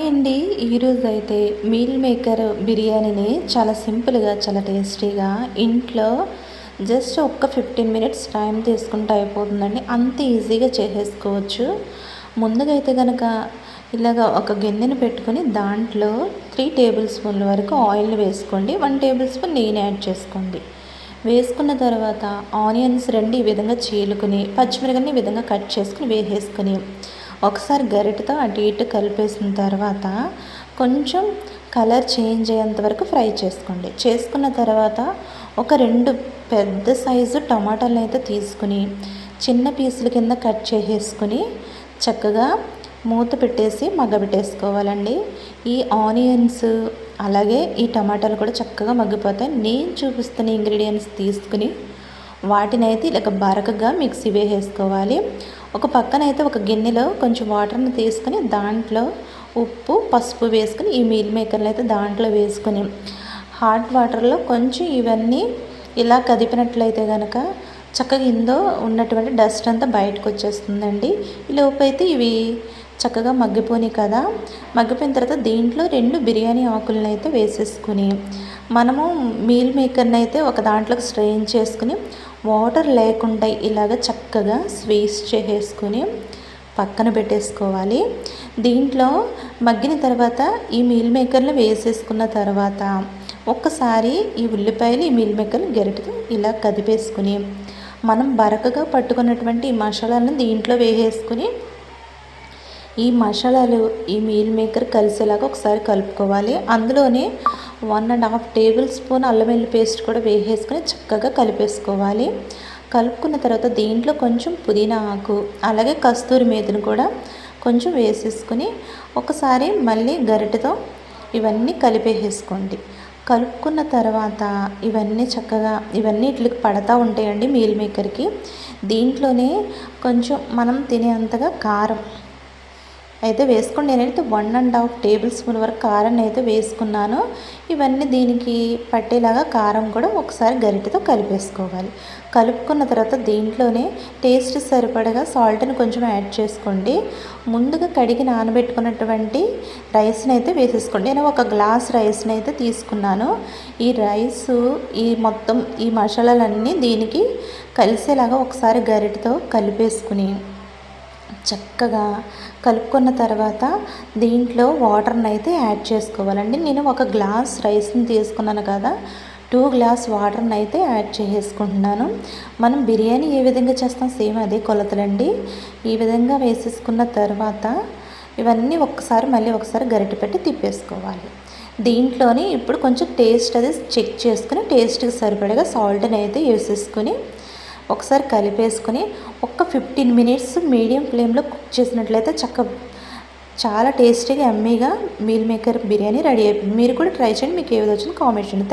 అండి. ఈరోజైతే meal maker బిర్యానీని చాలా సింపుల్గా, చాలా టేస్టీగా ఇంట్లో జస్ట్ ఒక్క 15 మినిట్స్ టైం తీసుకుంటే అయిపోతుందండి. అంత ఈజీగా చేసేసుకోవచ్చు. ముందుగా అయితే కనుక ఇలాగ ఒక గిన్నెను పెట్టుకొని దాంట్లో 3 టేబుల్ స్పూన్ల వరకు ఆయిల్ని వేసుకోండి. 1 టేబుల్ స్పూన్ నెయ్యిని యాడ్ చేసుకోండి. వేసుకున్న తర్వాత ఆనియన్స్ 2 ఈ విధంగా చీలుకుని, పచ్చిమిరపకాయని ఈ విధంగా కట్ చేసుకుని వేసేసుకుని ఒకసారి గరిటెతో అటు ఇటు కలిపేసిన తర్వాత కొంచెం కలర్ చేంజ్ అయ్యేంత వరకు ఫ్రై చేసుకోండి. చేసుకున్న తర్వాత ఒక 2 పెద్ద సైజు టమాటాలను అయితే తీసుకుని చిన్న పీసుల కింద కట్ చేసేసుకుని చక్కగా మూత పెట్టేసి మగ్గబెట్టేసుకోవాలండి. ఈ ఆనియన్స్ అలాగే ఈ టమాటాలు కూడా చక్కగా మగ్గిపోతాయి. నేను చూపిస్తున్న ఇంగ్రీడియంట్స్ తీసుకుని వాటినైతే ఇలాగ బరకగా మిక్సీ వేసేసుకోవాలి. ఒక పక్కనైతే ఒక గిన్నెలో కొంచెం వాటర్ని తీసుకుని దాంట్లో ఉప్పు, పసుపు వేసుకుని ఈ మీల్ మేకర్ని అయితే దాంట్లో వేసుకుని హాట్ వాటర్లో కొంచెం ఇవన్నీ ఇలా కదిపినట్లయితే కనుక చక్కగా ఇందో ఉన్నటువంటి డస్ట్ అంతా బయటకు వచ్చేస్తుందండి. ఈ లోపు అయితే ఇవి చక్కగా మగ్గిపోయి కదా. మగ్గిపోయిన తర్వాత దీంట్లో 2 బిర్యానీ ఆకులను అయితే వేసేసుకుని మనము మీల్ మేకర్ని అయితే ఒక దాంట్లోకి స్ట్రెయిన్ చేసుకుని వాటర్ లేకుండా ఇలాగ చక్కగా స్వీస్ చేసేసుకుని పక్కన పెట్టేసుకోవాలి. దీంట్లో మగ్గిన తర్వాత ఈ మీల్ మేకర్లు వేసేసుకున్న తర్వాత ఒక్కసారి ఈ ఉల్లిపాయలు ఈ మీల్ మేకర్లు గరిటెతో ఇలా కదిపేసుకుని మనం బరకగా పట్టుకున్నటువంటి ఈ మసాలాలను దీంట్లో వేసేసుకుని ఈ మసాలాలు ఈ మీల్ మేకర్ కలిసేలాగా ఒకసారి కలుపుకోవాలి. అందులోనే 1.5 టేబుల్ స్పూన్ అల్లం వెల్లుల్లి పేస్ట్ కూడా వేసేసుకుని చక్కగా కలిపేసుకోవాలి. కలుపుకున్న తర్వాత దీంట్లో కొంచెం పుదీనా ఆకు అలాగే కస్తూరి మేతిని కూడా కొంచెం వేసేసుకుని ఒకసారి మళ్ళీ గరిటెతో ఇవన్నీ కలిపేసేసుకోండి. కలుపుకున్న తర్వాత ఇవన్నీ చక్కగా ఇట్లకి పడతా ఉంటాయండి మీల్ మేకర్కి. దీంట్లోనే కొంచెం మనం తినేంతగా కారం అయితే వేసుకోండి. నేనైతే 1.5 టేబుల్ స్పూన్ వరకు కారాన్ని అయితే వేసుకున్నాను. ఇవన్నీ దీనికి పట్టేలాగా కారం కూడా ఒకసారి గరిటెతో కలిపేసుకోవాలి. కలుపుకున్న తర్వాత దీంట్లోనే టేస్ట్ సరిపడగా సాల్ట్ని కొంచెం యాడ్ చేసుకోండి. ముందుగా కడిగి నానబెట్టుకున్నటువంటి రైస్ని అయితే వేసేసుకోండి. నేను ఒక గ్లాస్ రైస్ని అయితే తీసుకున్నాను. ఈ రైసు మొత్తం ఈ మసాలాలన్నీ దీనికి కలిసేలాగా ఒకసారి గరిటెతో కలిపేసుకుని చక్కగా కలుపుకున్న తర్వాత దీంట్లో వాటర్ని అయితే యాడ్ చేసుకోవాలండి. నేను ఒక గ్లాస్ రైస్ని తీసుకున్నాను కదా, 2 గ్లాస్ వాటర్ని అయితే యాడ్ చేసేసుకుంటున్నాను. మనం బిర్యానీ ఏ విధంగా చేస్తాం సేమ్ అదే కొలతలండి. ఈ విధంగా వేసేసుకున్న తర్వాత ఇవన్నీ మళ్ళీ ఒకసారి గరిటె పెట్టి తిప్పేసుకోవాలి. దీంట్లోని ఇప్పుడు కొంచెం టేస్ట్ అది చెక్ చేసుకుని టేస్ట్కి సరిపడగా సాల్ట్ని అయితే వేసేసుకుని ఒకసారి కలిపేసుకుని ఒక 15 మినిట్స్ మీడియం ఫ్లేమ్లో కుక్ చేసినట్లయితే చాలా టేస్టీగా యమ్మీగా మీల్ మేకర్ బిర్యానీ రెడీ అయిపోయింది. మీరు కూడా ట్రై చేయండి. మీకు ఏది వచ్చిందో కామెంట్ చేయండి.